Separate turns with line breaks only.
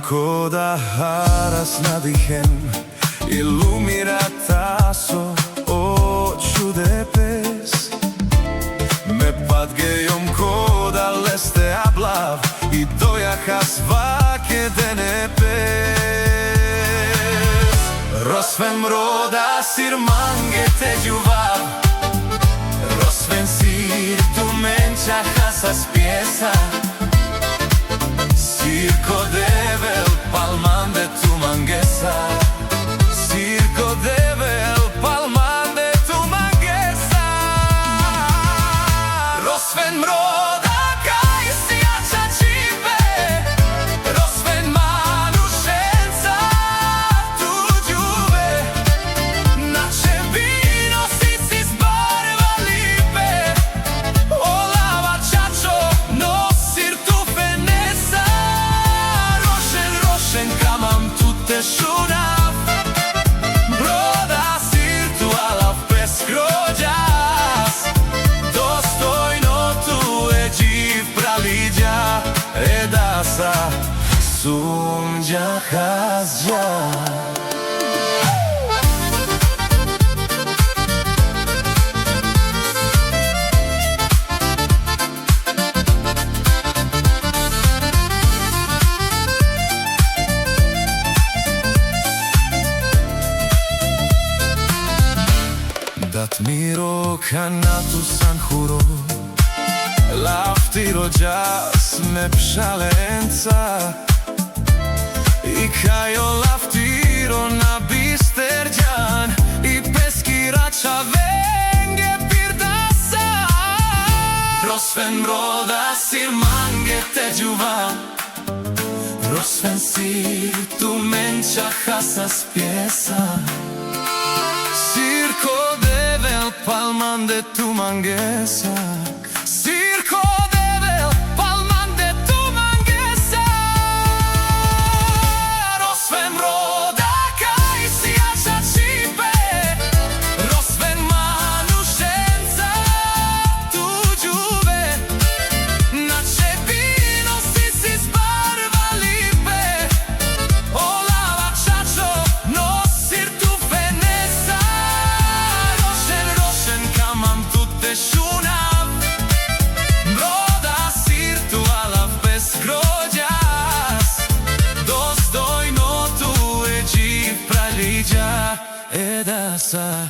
coda haras nadihem illuminataso oču depes me padgejom coda leste ablav I dojaha svake denepes Rosvem roda sirmange te juvav Rosven sir tu mencha hasas piesa Circo devel palman de tu manguesa Circo devel palman de tu manguesa Rosven roda kai si achachipe Rosven manushenza tu juve Nache vino si barba lipe Olava chacho no sir tu fenesa Kamam tutte shunav Broda sir tu alav peskrođas Dostojno tu eđiv praliđa Edasa sumđa hazđa Dat miro kanatu sanjuro Laftiro jas me pšalenca I kajo laftiro na bisterđan I peskirača venge pirdasa Rosven broda sir mange te juva Rosven sir tu mencha hasas piesa Circo devel palman de tu manguesa Circo devel palman de tu manguesa Rosven roda kai si achachipe Rosven manushenza tu juve Nache vino si barba lipe Olava chacho no sir tu fenesa Kamam tutte shunav Broda sir tu alav peskrođas Dostojno tu eđiv praliđa Edasa